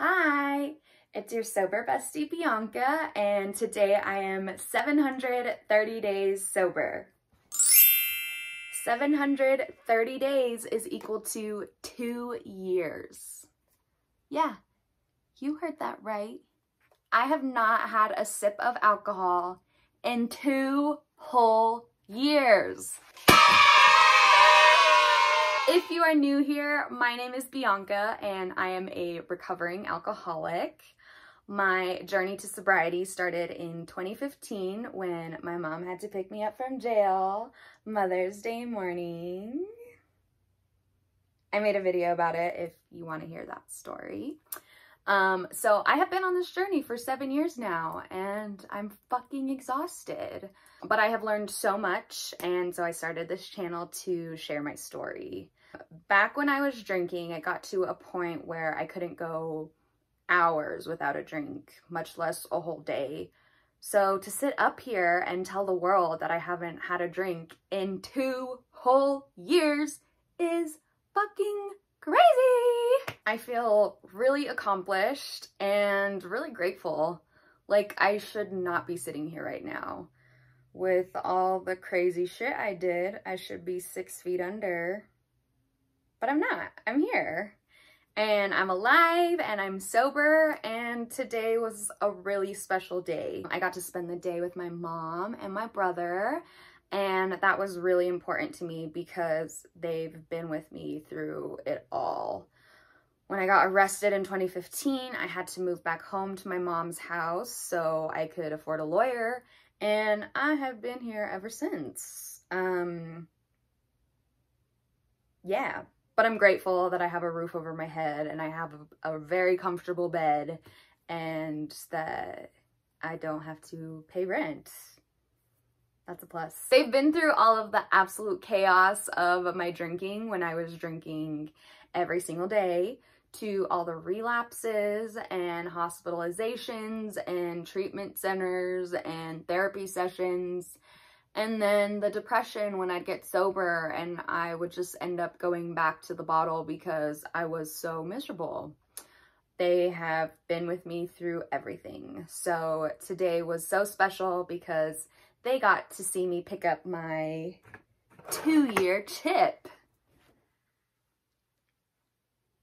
Hi, it's your sober bestie Bianca, and today I am 730 days sober. 730 days is equal to 2 years. Yeah, you heard that right. I have not had a sip of alcohol in 2 whole years. If you are new here, my name is Bianca and I am a recovering alcoholic. My journey to sobriety started in 2015 when my mom had to pick me up from jail Mother's Day morning. I made a video about it if you want to hear that story. So I have been on this journey for 7 years now and I'm fucking exhausted. But I have learned so much, and so I started this channel to share my story. Back when I was drinking, it got to a point where I couldn't go hours without a drink, much less a whole day. So to sit up here and tell the world that I haven't had a drink in 2 whole years is fucking crazy. I feel really accomplished and really grateful. Like, I should not be sitting here right now. With all the crazy shit I did, I should be 6 feet under. But I'm not. I'm here. And I'm alive and I'm sober, and today was a really special day. I got to spend the day with my mom and my brother, and that was really important to me because they've been with me through it all. When I got arrested in 2015, I had to move back home to my mom's house so I could afford a lawyer, and I have been here ever since. Yeah. But I'm grateful that I have a roof over my head and I have a very comfortable bed and that I don't have to pay rent. That's a plus. They've been through all of the absolute chaos of my drinking when I was drinking every single day, to all the relapses and hospitalizations and treatment centers and therapy sessions. And then the depression when I'd get sober and I would just end up going back to the bottle because I was so miserable. They have been with me through everything. So today was so special because they got to see me pick up my 2-year chip.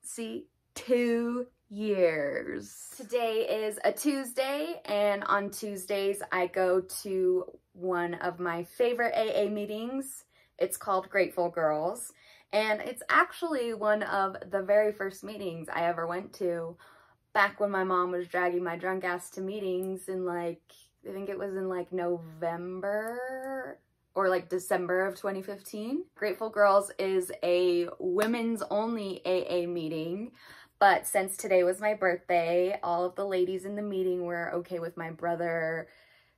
See, 2 years. Today is a Tuesday, and on Tuesdays I go to one of my favorite AA meetings. It's called Grateful Girls, and it's actually one of the very first meetings I ever went to back when my mom was dragging my drunk ass to meetings in I think it was in November or December of 2015. Grateful Girls is a women's only AA meeting. But since today was my birthday, all of the ladies in the meeting were okay with my brother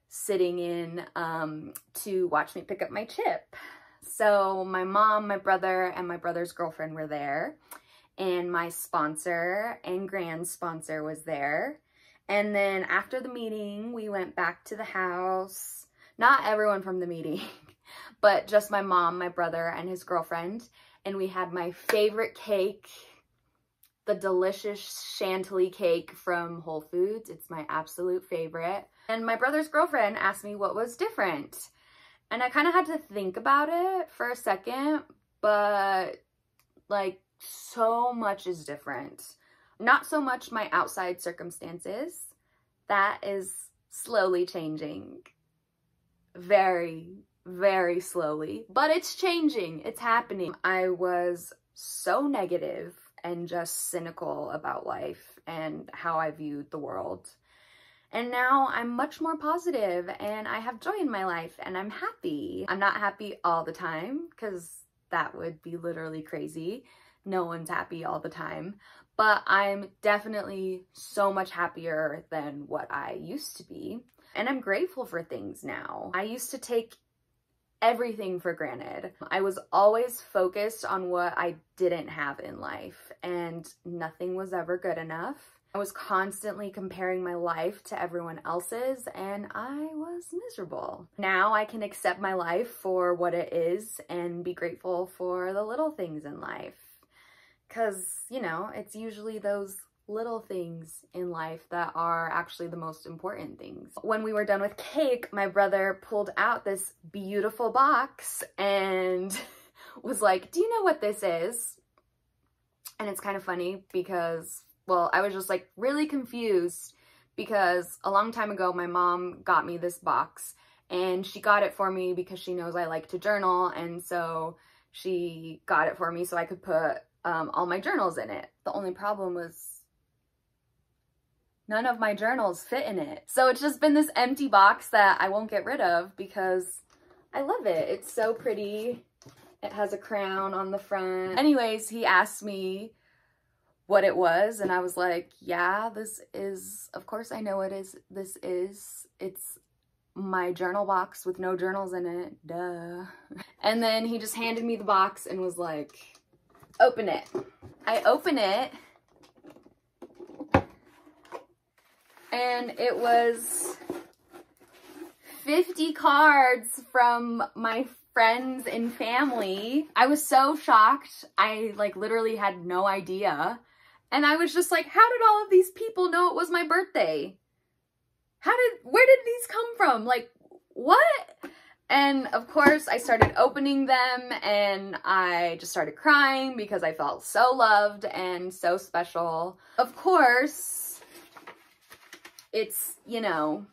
sitting in to watch me pick up my chip. So my mom, my brother, and my brother's girlfriend were there. And my sponsor and grand sponsor was there. And then after the meeting, we went back to the house. Not everyone from the meeting, but just my mom, my brother, and his girlfriend. And we had my favorite cake, the delicious chantilly cake from Whole Foods. It's my absolute favorite. And my brother's girlfriend asked me what was different. And I kind of had to think about it for a second, but so much is different. Not so much my outside circumstances. That is slowly changing. Very, very slowly. But it's changing. It's happening. I was so negative and just cynical about life and how I viewed the world. And now I'm much more positive and I have joy in my life and I'm happy. I'm not happy all the time because that would be literally crazy. No one's happy all the time. But I'm definitely so much happier than what I used to be. And I'm grateful for things now. I used to take everything for granted. I was always focused on what I didn't have in life, and nothing was ever good enough. I was constantly comparing my life to everyone else's, and I was miserable. Now I can accept my life for what it is and be grateful for the little things in life. Because, you know, it's usually those little things in life that are actually the most important things. When we were done with cake, my brother pulled out this beautiful box and was like, do you know what this is? And it's kind of funny because, well, I was just like really confused because a long time ago, my mom got me this box and she got it for me because she knows I like to journal. And so she got it for me so I could put all my journals in it. The only problem was none of my journals fit in it. So it's just been this empty box that I won't get rid of because I love it. It's so pretty. It has a crown on the front. Anyways, he asked me what it was and I was like, yeah, this is, of course I know it is. It's my journal box with no journals in it, duh. And then he just handed me the box and was like, open it. I open it and it was 50 cards from my friends and family. I was so shocked. I like literally had no idea. And I was just like, how did all of these people know it was my birthday? Where did these come from? Like, what? And of course I started opening them and I just started crying because I felt so loved and so special. Of course, it's, you know,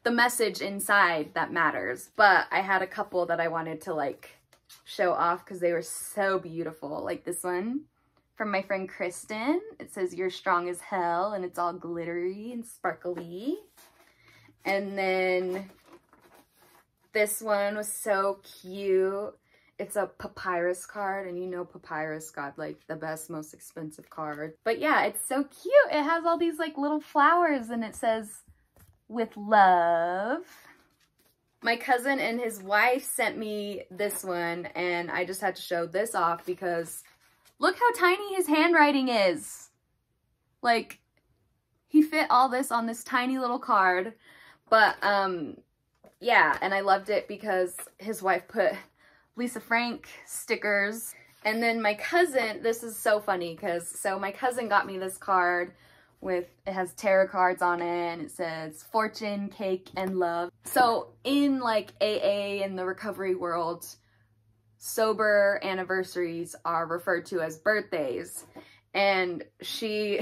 the message inside that matters, but I had a couple that I wanted to like show off because they were so beautiful. Like this one from my friend Kristen. It says, "You're strong as hell," and it's all glittery and sparkly. And then this one was so cute. It's a papyrus card, and you know papyrus got like the best, most expensive card. But yeah, it's so cute. It has all these like little flowers and it says, "With love." My cousin and his wife sent me this one and I just had to show this off because look how tiny his handwriting is. Like, he fit all this on this tiny little card. But yeah, and I loved it because his wife put Lisa Frank stickers. And then my cousin, this is so funny because, so my cousin got me this card with, it has tarot cards on it and it says fortune, cake, and love. So in like AA in the recovery world, sober anniversaries are referred to as birthdays. And she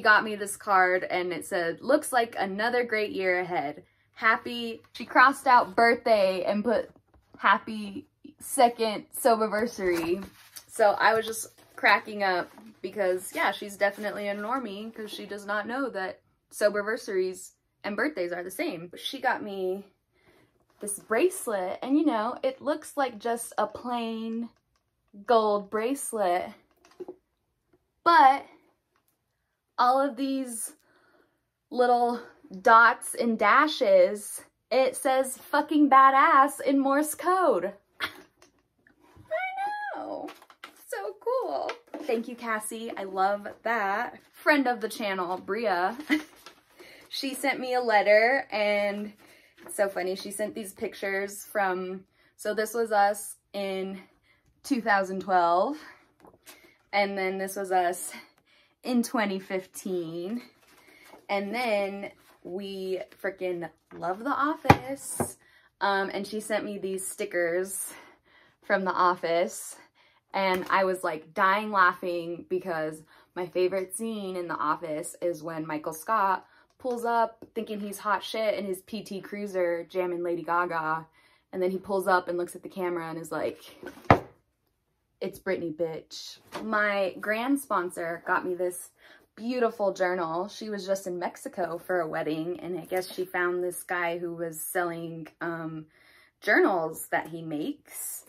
got me this card and it said, "Looks like another great year ahead. Happy," she crossed out birthday and put happy second soberversary. So I was just cracking up because yeah, she's definitely a normie because she does not know that soberversaries and birthdays are the same. She got me this bracelet and you know, it looks like just a plain gold bracelet, but all of these little dots and dashes, it says fucking badass in Morse code. I know. So cool. Thank you, Cassie. I love that. Friend of the channel, Bria, she sent me a letter and it's so funny. She sent these pictures from, so this was us in 2012 and then this was us in 2015. And then we freaking love The Office. And she sent me these stickers from The Office. And I was like dying laughing because my favorite scene in The Office is when Michael Scott pulls up thinking he's hot shit in his PT Cruiser jamming Lady Gaga. And then he pulls up and looks at the camera and is like, "It's Britney, bitch." My grand sponsor got me this beautiful journal. She was just in Mexico for a wedding and I guess she found this guy who was selling journals that he makes.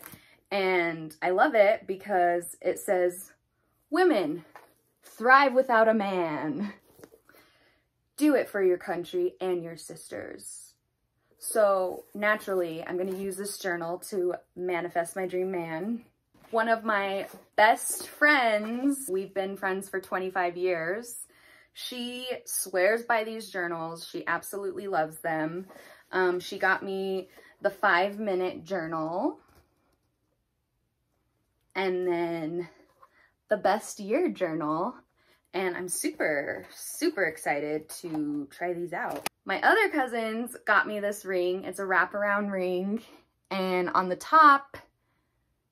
And I love it because it says, "Women, thrive without a man. Do it for your country and your sisters." So naturally, I'm going to use this journal to manifest my dream man. One of my best friends, we've been friends for 25 years. She swears by these journals. She absolutely loves them. She got me the 5-minute journal. And then the best year journal. and I'm super, super excited to try these out. My other cousins got me this ring. It's a wraparound ring, and on the top,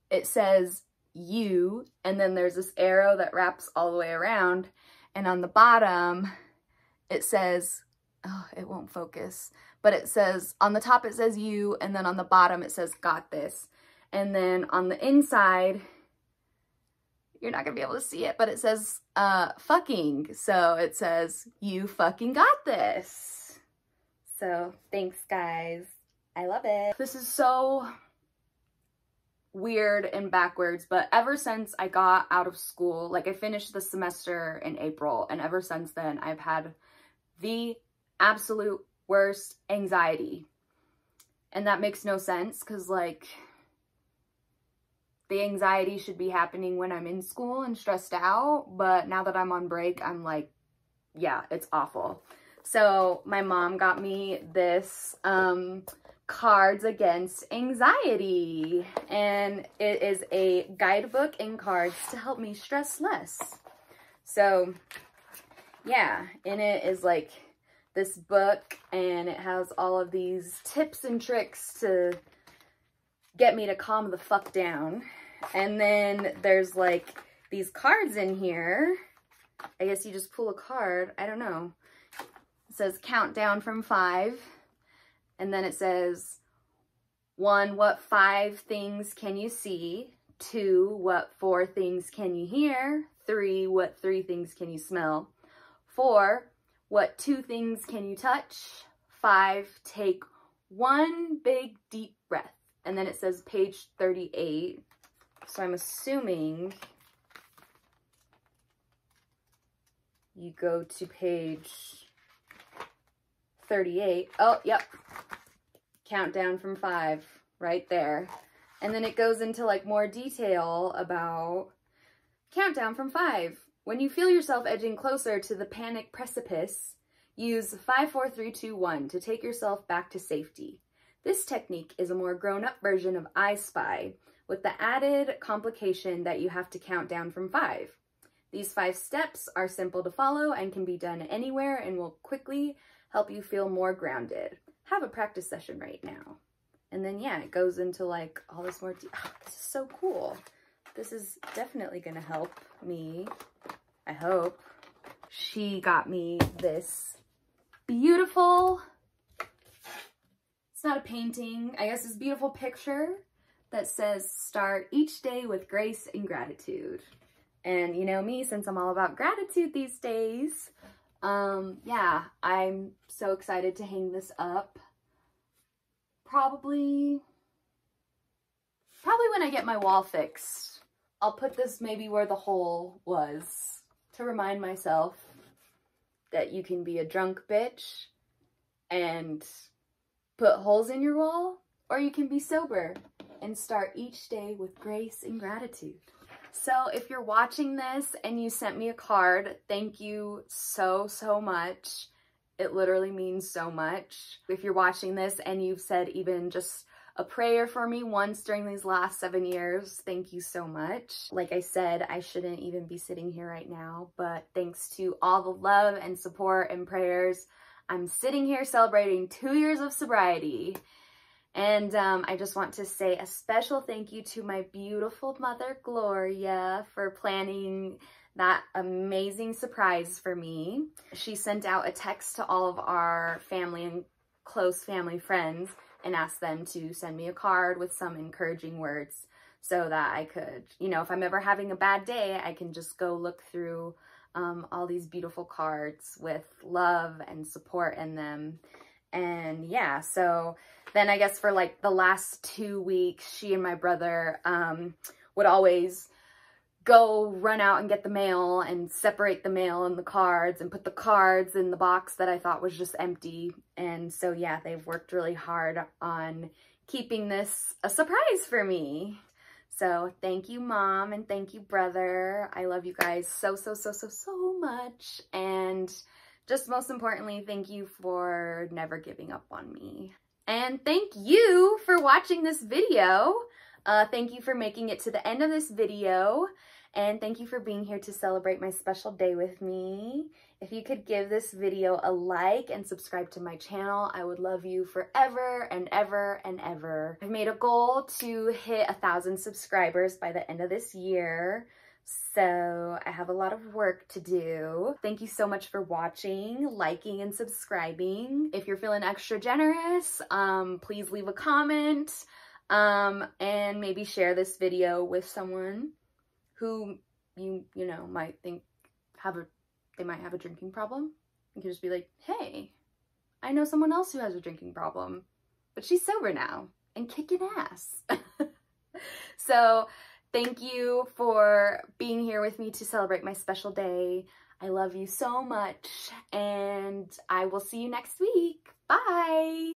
it says you, and then there's this arrow that wraps all the way around, and on the bottom, it says, oh, it won't focus, but it says, on the top it says you, and then on the bottom it says got this. And then on the inside, you're not gonna be able to see it, but it says fucking. So it says, you fucking got this. So thanks guys, I love it. This is so weird and backwards, but ever since I got out of school, like I finished the semester in April, and ever since then I've had the absolute worst anxiety. And that makes no sense, because like the anxiety should be happening when I'm in school and stressed out, but now that I'm on break, I'm like, yeah, it's awful. So my mom got me this Cards Against Anxiety, and it is a guidebook and cards to help me stress less. So yeah, in it is like this book, and it has all of these tips and tricks to get me to calm the fuck down. And then there's like these cards in here. I guess you just pull a card, I don't know. It says count down from 5. And then it says 1, what 5 things can you see? 2, what 4 things can you hear? 3, what 3 things can you smell? 4, what 2 things can you touch? 5, take 1 big deep breath. And then it says page 38. So I'm assuming you go to page 38. Oh, yep. Countdown from 5 right there. And then it goes into like more detail about countdown from 5. When you feel yourself edging closer to the panic precipice, use 5, 4, 3, 2, 1 to take yourself back to safety. This technique is a more grown-up version of I Spy, with the added complication that you have to count down from 5. These 5 steps are simple to follow and can be done anywhere and will quickly help you feel more grounded. Have a practice session right now. And then yeah, it goes into like all this more, oh, this is so cool. This is definitely gonna help me, I hope. She got me this beautiful, it's not a painting, I guess this beautiful picture that says start each day with grace and gratitude. And you know me, since I'm all about gratitude these days, yeah, I'm so excited to hang this up. Probably when I get my wall fixed. I'll put this maybe where the hole was to remind myself that you can be a drunk bitch and put holes in your wall, or you can be sober and start each day with grace and gratitude. So if you're watching this and you sent me a card, thank you so, so much. It literally means so much. If you're watching this and you've said even just a prayer for me once during these last 7 years, thank you so much. Like I said, I shouldn't even be sitting here right now, but thanks to all the love and support and prayers, I'm sitting here celebrating 2 years of sobriety. And I just want to say a special thank you to my beautiful mother, Gloria, for planning that amazing surprise for me. She sent out a text to all of our family and close family friends and asked them to send me a card with some encouraging words so that I could, you know, if I'm ever having a bad day, I can just go look through all these beautiful cards with love and support in them. And yeah, so then I guess for like the last 2 weeks, she and my brother would always go run out and get the mail and separate the mail and the cards and put the cards in the box that I thought was just empty. And so yeah, they've worked really hard on keeping this a surprise for me. So thank you, Mom, and thank you, brother. I love you guys so, so, so, so, so much. And just most importantly, thank you for never giving up on me. And thank you for watching this video. Thank you for making it to the end of this video. And thank you for being here to celebrate my special day with me. If you could give this video a like and subscribe to my channel, I would love you forever and ever and ever. I've made a goal to hit 1,000 subscribers by the end of this year, so I have a lot of work to do. Thank you so much for watching, liking, and subscribing. If you're feeling extra generous, please leave a comment and maybe share this video with someone who you know might think they might have a drinking problem. You can just be like, hey, I know someone else who has a drinking problem, but she's sober now and kicking ass. So thank you for being here with me to celebrate my special day. I love you so much, and I will see you next week. Bye.